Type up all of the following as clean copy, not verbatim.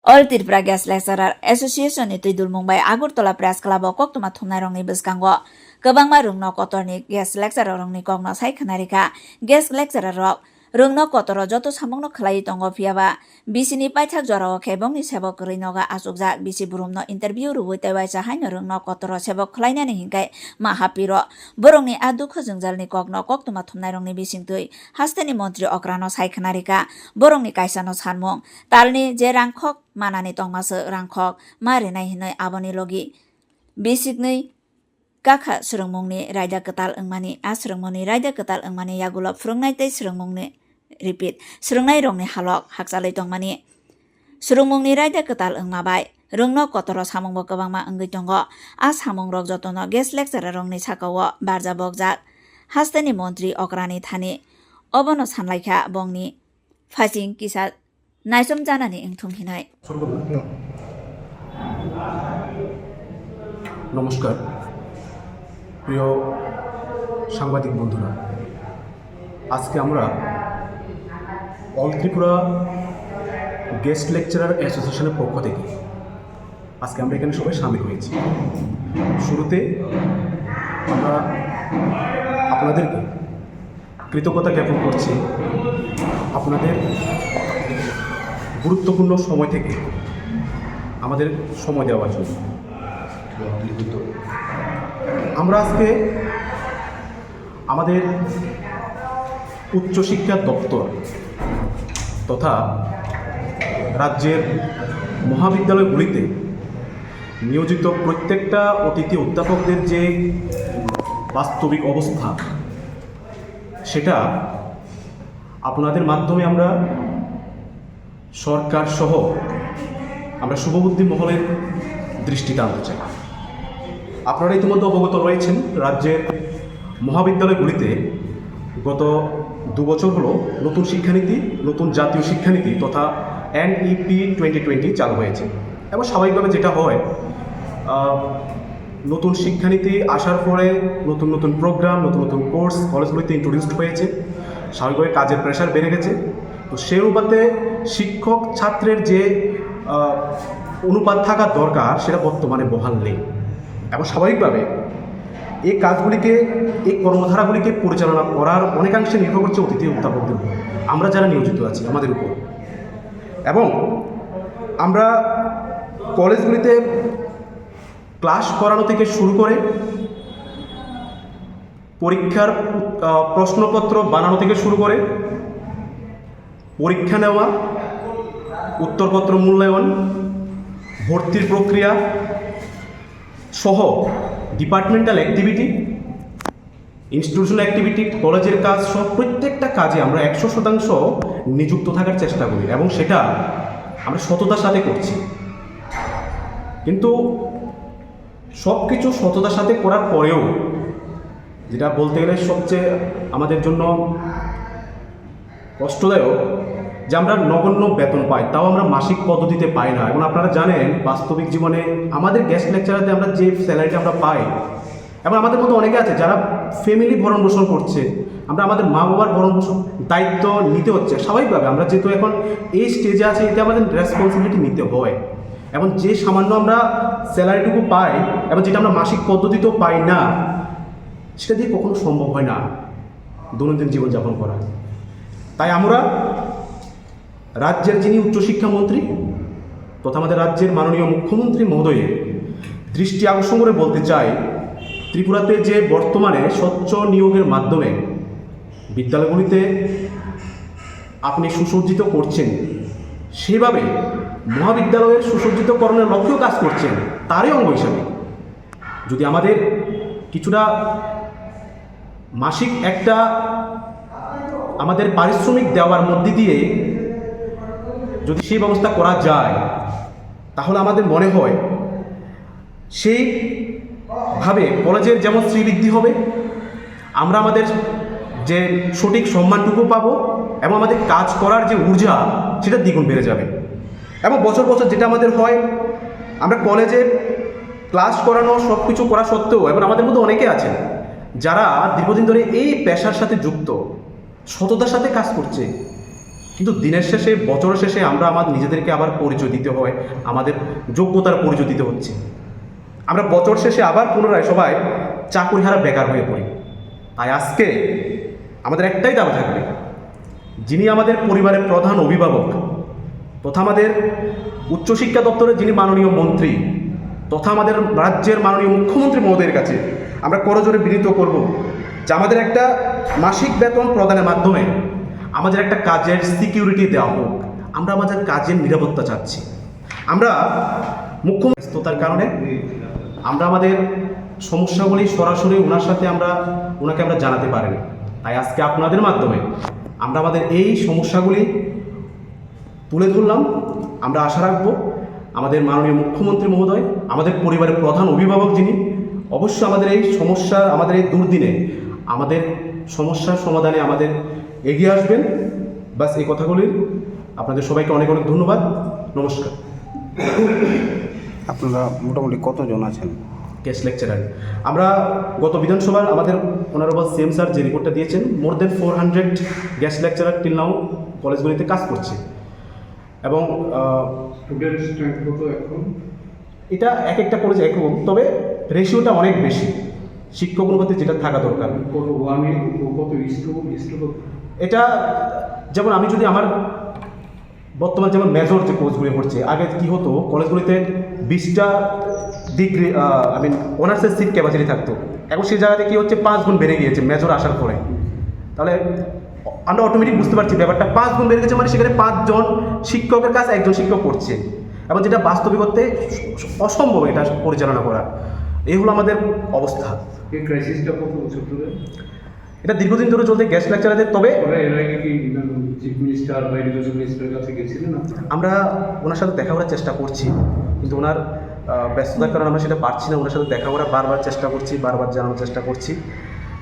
All Tripura Guest Lecturer Association ni Tuidul Mumbai Agurtala Press Club Koktuma Thumnai Rongni Biskango Kabangma Rungno Kotorni Guest Lecturer Rongni Kongno Saikhanarika Guest Lecturer Rok Rungno Kotoro Joto Samongno Khlai Tongo Phiaba Bisini Paithak Jorao Khebongni Sebok Rinoga Asukjak Bisi Burumno interview ruwui teiwaisa haino Rungno Kotoro Sebok Khlainani hingkai Mahapiro Borongni Adu Khojungjalni Kokno Koktuma Thumnai Rongni Bisingtui Hasteni Montri Okrano Saikhanarika Borongni Kaisano Sanmung Talni je rangkhok manani tongmaso rangkhok marinai hinoi aboni logi bisiknui kakha surungmungni raida ketal engmani asrungmungni raida ketal engmani yagulo frungnai tei surungmungni repeat surungnai rongni halok haksalai tongmani surungmungni raida ketal engmabai rungno kotoro samungbo kwbangma wngui tongo a samungrok jotono guest lecturer rongni sakao barja bokjak hasteni montri okrani thani obono sanlaikha bongni phasing kisa নাইসম জানানি ইংথুমহিনাই নমস্কার প্রিয় সাংবাদিক বন্ধুরা, আজকে আমরা all Tripura guest lecturer অ্যাসোসিয়েশনের পক্ষ থেকে আজকে আমরা এখানে সবাই সামিল হয়েছি। শুরুতে আমরা আপনাদেরকে কৃতজ্ঞতা জ্ঞাপন করছি আপনাদের গুরুত্বপূর্ণ সময় থেকে আমাদের সময় দেওয়ার জন্য। আমরা আজকে আমাদের উচ্চশিক্ষা দপ্তর তথা রাজ্যের মহাবিদ্যালয়গুলিতে নিয়োজিত প্রত্যেকটা অতিথি অধ্যাপকদের যে বাস্তবিক অবস্থা সেটা আপনাদের মাধ্যমে আমরা সরকার সহ আমরা শুভবুদ্ধি মহলের দৃষ্টিতে আনতে চাই। আপনারা ইতিমধ্যে অবগত রয়েছেন, রাজ্যের মহাবিদ্যালয়গুলিতে গত 2 বছর হলো নতুন শিক্ষানীতি, নতুন জাতীয় শিক্ষানীতি তথা NEP 2020 চালু হয়েছে। এবং স্বাভাবিকভাবে যেটা হয়, নতুন শিক্ষানীতি আসার পরে নতুন নতুন প্রোগ্রাম, নতুন নতুন কোর্স কলেজগুলিতে ইন্ট্রোডিউসড হয়েছে, স্বাভাবিকভাবে কাজের প্রেশার বেড়ে গেছে। তো সেই অনুপাতে শিক্ষক ছাত্রের যে অনুপাত থাকা দরকার সেটা বর্তমানে বহাল নেই। এবং স্বাভাবিকভাবে এই কাজগুলিকে, এই কর্মধারাগুলিকে পরিচালনা করার অনেকাংশে নির্ভর করছে অতিথি অধ্যাপকদের উপর, আমরা যারা নিয়োজিত আছি আমাদের উপর। এবং আমরা কলেজগুলিতে ক্লাস করানো থেকে শুরু করে পরীক্ষার প্রশ্নপত্র বানানো থেকে শুরু করে পরীক্ষা নেওয়া, উত্তরপত্র মূল্যায়ন, ভর্তির প্রক্রিয়া সহ ডিপার্টমেন্টাল অ্যাক্টিভিটি, ইনস্টিটিউশনাল অ্যাক্টিভিটি, কলেজের কাজ সহ প্রত্যেকটা কাজে আমরা 100% নিযুক্ত থাকার চেষ্টা করি এবং সেটা আমরা সততার সাথে করছি। কিন্তু সব কিছু সততার সাথে করার পরেও যেটা বলতে গেলে সবচেয়ে আমাদের জন্য কষ্টদায়ক যে আমরা নগণ্য বেতন পাই, তাও আমরা মাসিক পদ্ধতিতে পাই না। এবং আপনারা জানেন বাস্তবিক জীবনে আমাদের গেস্ট লেকচারারতে আমরা যে স্যালারিটা আমরা পাই, এবং আমাদের মধ্যে অনেকে আছে যারা ফ্যামিলি ভরণ পোষণ করছে, আমরা আমাদের মা বাবার ভরণ পোষণ দায়িত্ব নিতে হচ্ছে। স্বাভাবিকভাবে আমরা যেহেতু এখন এই স্টেজে আছি, এতে আমাদের রেসপন্সিবিলিটি নিতে হয়। এবং যে সামান্য আমরা স্যালারিটুকু পাই এবং যেটা আমরা মাসিক পদ্ধতিতেও পাই না, সেটা দিয়ে কখনো সম্ভব হয় না দৈনন্দিন জীবনযাপন করা। তাই আমরা রাজ্যের যিনি উচ্চশিক্ষামন্ত্রী তথা আমাদের রাজ্যের মাননীয় মুখ্যমন্ত্রী মহোদয়ের দৃষ্টি আকর্ষণ করে বলতে চাই, ত্রিপুরাতে যে বর্তমানে স্বচ্ছ নিয়োগের মাধ্যমে বিদ্যালয়গুলিতে আপনি সুসজ্জিত করছেন, সেভাবে মহাবিদ্যালয়ের সুসজ্জিতকরণের লক্ষ্যেও কাজ করছেন। তারই অঙ্গ হিসাবে যদি আমাদের কিছুটা মাসিক একটা আমাদের পারিশ্রমিক দেওয়ার মধ্যে দিয়ে যদি সেই ব্যবস্থা করা যায়, তাহলে আমাদের মনে হয় সেইভাবে কলেজের যেমন শ্রীবৃদ্ধি হবে, আমরা আমাদের যে সঠিক সম্মানটুকু পাবো এবং আমাদের কাজ করার যে ঊর্জা সেটা দ্বিগুণ বেড়ে যাবে। এবং বছর বছর যেটা আমাদের হয়, আমরা কলেজে ক্লাস করানো সব কিছু করা সত্ত্বেও, এবং আমাদের মধ্যে অনেকে আছেন যারা দীর্ঘদিন ধরে এই পেশার সাথে যুক্ত, সততার সাথে কাজ করছে, কিন্তু দিনের শেষে বছরের শেষে আমরা আমাদের নিজেদেরকে আবার পরিচয় দিতে হয়, আমাদের যোগ্যতার পরিচয় দিতে হচ্ছে। আমরা বছর শেষে আবার পুনরায় সবাই চাকুরিহারা বেকার হয়ে পড়ি। তাই আজকে আমাদের একটাই দাবি থাকবে, যিনি আমাদের পরিবারের প্রধান অভিভাবক তথা আমাদের উচ্চশিক্ষা দপ্তরের যিনি মাননীয় মন্ত্রী তথা আমাদের রাজ্যের মাননীয় মুখ্যমন্ত্রী মহোদয়ের কাছে আমরা করজোরে বিনীত করব যে আমাদের একটা মাসিক বেতন প্রদানের মাধ্যমে আমাদের একটা কাজের সিকিউরিটি দেওয়া হোক। আমরা আমাদের কাজের নিরাপত্তা চাচ্ছি। আমরা মুখ্যমন্ত্রীর কারণে আমরা আমাদের সমস্যাগুলি সরাসরি ওনাকে আমরা জানাতে পারিনি। তাই আজকে আপনাদের মাধ্যমে আমরা আমাদের এই সমস্যাগুলি তুলে ধরলাম। আমরা আশা রাখবো আমাদের মাননীয় মুখ্যমন্ত্রী মহোদয়, আমাদের পরিবারের প্রধান অভিভাবক যিনি, অবশ্যই আমাদের এই সমস্যা, আমাদের এই দুর্দিনে আমাদের সমস্যার সমাধানে আমাদের এগিয়ে আসবেন। বাস এই কথাগুলি, আপনাদের সবাইকে অনেক অনেক ধন্যবাদ। নমস্কার। আপনারা মোটামুটি কতজন আছেন গেস্ট লেকচারার? আমরা গত বিধানসভার আমাদের অনারেবল সিএম স্যার যে রিপোর্টটা দিয়েছেন, মোর দেন 400 গেস্ট লেকচারার টিল নাও কলেজগুলিতে কাজ করছে। এবং স্টুডেন্ট স্ট্রেংথ কত এখন? এটা এক একটা কলেজে একরকম, তবে রেশিওটা অনেক বেশি শিক্ষক অনুপাতে যেটা থাকা দরকার। কত ওয়ানে কত ইস্টু কত? এটা যেমন আমি যদি আমার বর্তমান যেমন মেজর যে কোর্সগুলি পড়ছে, আগে কি হতো কলেজগুলিতে 20টা ডিগ্রি অনার্সের সিট ক্যাপাসিটি থাকতো। এখন সেই জায়গাতে কী হচ্ছে 5 গুণ বেড়ে গিয়েছে মেজর আসার পরে। তাহলে আমরা অটোমেটিক বুঝতে পারছি ব্যাপারটা 5 গুণ বেড়ে গেছে, মানে সেখানে 5 জন শিক্ষকের কাছে একজন শিক্ষক করছে, এবং যেটা বাস্তবিকতে অসম্ভব এটা পরিচালনা করা। এই হলো আমাদের অবস্থা। এই ক্রাইসিসটা কত বছর ধরে? এটা দীর্ঘদিন ধরে চলতে গেস্ট লেকচারারদের। তবে এর আগে কি চিফ মিনিস্টার বা এডুকেশন মিনিস্টারের কাছে গেছিলেন আপনারা? আমরা ওনার সাথে দেখা করার চেষ্টা করছি, কিন্তু ওনার ব্যস্ততার কারণে আমরা সেটা পারছি না। ওনার সাথে দেখা করার বারবার চেষ্টা করছি, বারবার জানানোর চেষ্টা করছি।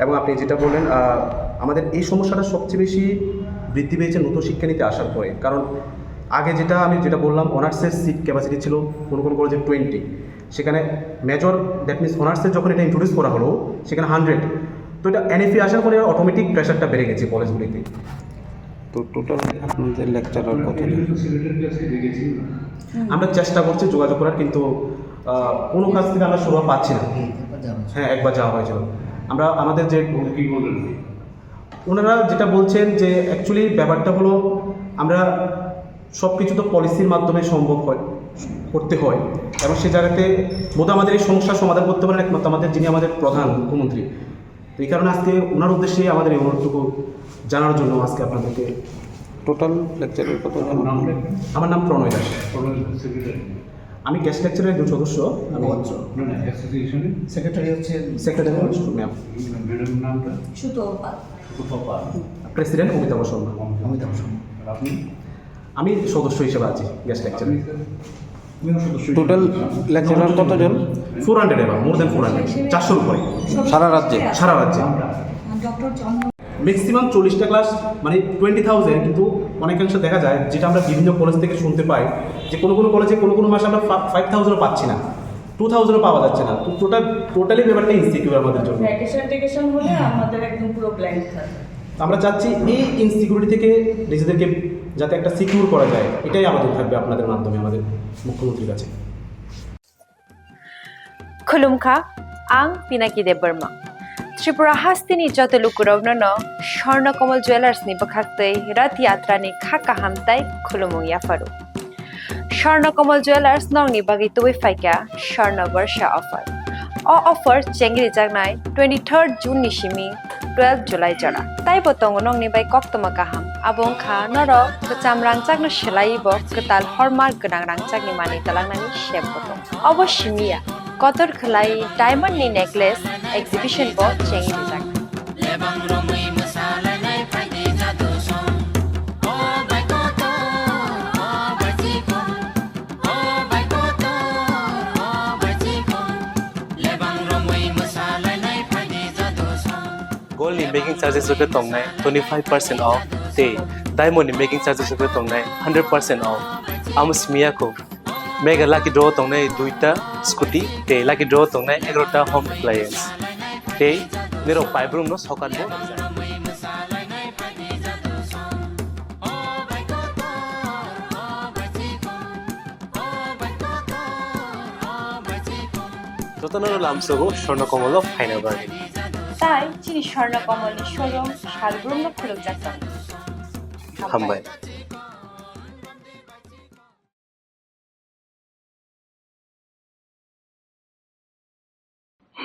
এবং আপনি যেটা বললেন, আমাদের এই সমস্যাটা সবচেয়ে বেশি বৃদ্ধি পেয়েছে নতুন শিক্ষানীতি আসার পরে। কারণ আগে আমি যেটা বললাম, অনার্সের সিট ক্যাপাসিটি ছিল কোনো কোনো কলেজে 20, সেখানে মেজর দ্যাট মিনস অনার্সের যখন এটা ইন্ট্রোডিউস করা হলো সেখানে 100। তো এটা এনএফি আসার পরে অটোমেটিক প্রেশারটা বেড়ে গেছে কলেজগুলিতে। তো টোটাল আপনাদের লেকচারার কতজন? সিলেটের কাছে দেখেছিলেন? আমরা চেষ্টা করছি যোগাযোগ করার, কিন্তু কোনো কাজ থেকে আমরা সুরাহা পাচ্ছি না। হ্যাঁ, একবার যাওয়া হয়েছিল। আমরা আমাদের যে কি বললেন? ওনারা যেটা বলছেন যে অ্যাকচুয়ালি ব্যাপারটা হলো আমরা সব কিছু তো পলিসির মাধ্যমে সম্ভব করতে হয়, এবং সে জায়গাতে বোধহয় আমাদের এই সমস্যার সমাধান করতে পারেন একমাত্র আমাদের যিনি আমাদের প্রধান মুখ্যমন্ত্রী। তো এই কারণে আজকে ওনার উদ্দেশ্যে আমাদের এই অনুরোধটুকু জানার জন্য আজকে আপনাদেরকে। টোটাল লেকচারার কতজন? আমার নাম প্রণয় দাস, সেক্রেটারি। আমি গেস্ট লেকচারের একজন সদস্য। আমি অ্যাসোসিয়েশনে সেক্রেটারি ম্যাম, ম্যাডামের নামটা? প্রেসিডেন্ট অমিতাভ শর্মা। আপনি? আমি সদস্য হিসেবে আছি গেস্ট লেকচারে। টোটাল লেকচারার কতজন? 400 এবার, মোর দেন 400, 400-র উপরে সারা রাজ্যে? সারা রাজ্যে। ম্যাক্সিমাম 40টা ক্লাস, মানে 20,000। কিন্তু অনেকাংশে দেখা যায় যেটা আমরা বিভিন্ন কলেজ থেকে শুনতে পাই যে কোনো কোনো কলেজে কোনো মাসে আমরা 5,000-ও পাচ্ছি না, 2,000-ও পাওয়া যাচ্ছে না। তো টোটালি ব্যাপারটা ইনসিকিউর আমাদের জন্য। ভ্যাকেশন হলে আমাদের একদম পুরো ব্ল্যাঙ্ক থাকে। আমরা চাচ্ছি এই ইনসিকিউরিটি থেকে নিজেদেরকে যাতে একটা সিকিউর করা যায়, এটাই আবেদন থাকবে আপনাদের মাধ্যমে আমাদের মুখ্যমন্ত্রীর কাছে। खुलुमखा आं पिनाकी देब बर्मा त्रिपुरा हास्तिनि जतलुकुरावनो स्वर्णकमल ज्वेलार्सनि बखाक्तै रथ यात्रानि खाका हामताय खुलुमु याफारु स्वर्णकमल ज्वेलार्स नंनि बागै तुबै फाइका स्वर्ण वर्षा अफर अफर चेंगरि जागनाय 23 जून निसिमी 12 जुलाई जरा ताइ बतंग नंनि बाय कक्तमा गाहाम आबुं खा नर कचाम रांचागनो सेलाइब कताल हरमार्क गोनां रांचागनि मानि तालांनानि शेब बतंग अवश्यमिया कतर खलाई डायमंड नि नेकलेस एग्जिबिशन बो चेंगि जाग लेबां रमै मोसालायनाय फायदि जादो सम ओ बायकोतो ओ बायजिको ओ बायकोतो ओ बायजिको लेबां रमै मोसालायनाय फायदि जादो सम गोल्ड नि मेकिंग चार्जेस रुपे तंगनाय 25% ऑफ ते डायमंड नि मेकिंग चार्जेस रुपे तंगनाय 100% ऑफ आमस्मिया को मेगा लाकी ड्रॉ तंगनाय 2टा स्कूटी ते लाकी ड्रॉ तंगनाय 11टा होम अप्लायंस ते नेरो पाइप रूम नो सकान बो Jotano lamsogo Shornakomolo Final Bargain. তাই চিনি স্বর্ণকমলের শোরুম শালগ্রাম খুলুক যাচ্ছেন Hambai.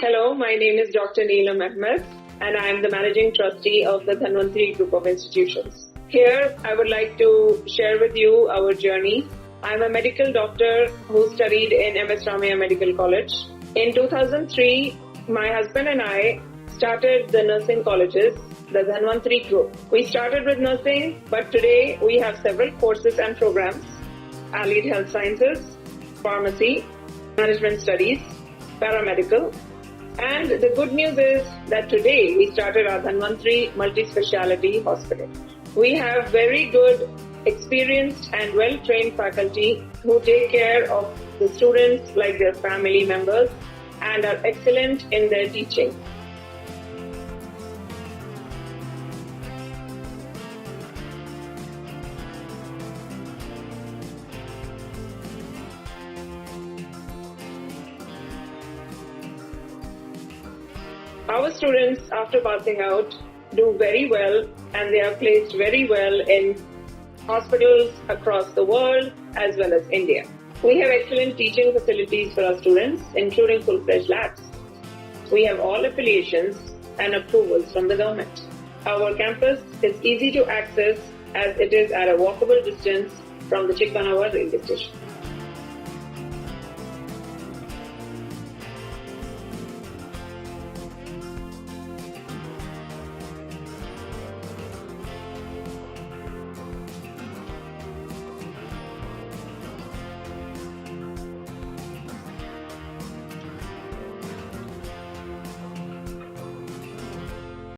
Hello, my name is Dr. Neelam Ahmed, and I am the Managing Trustee of the Dhanvantri Group of Institutions. Here, I would like to share with you our journey. I'm a medical doctor who studied in MS Ramaiah Medical College. In 2003, my husband and I started the nursing colleges, the Dhanvantri Group. We started with nursing, but today we have several courses and programs: Allied Health Sciences, Pharmacy, Management Studies, Paramedical. And the good news is that today we started our Dhanvantri Multi-Speciality Hospital. We have very good, experienced and well-trained faculty who take care of the students like their family members and are excellent in their teaching. Our students, after passing out, do very well and they are placed very well in hospitals across the world as well as India. We have excellent teaching facilities for our students, including full-fledged labs. We have all affiliations and approvals from the government. Our campus is easy to access as it is at a walkable distance from the Chikpanawar railway station.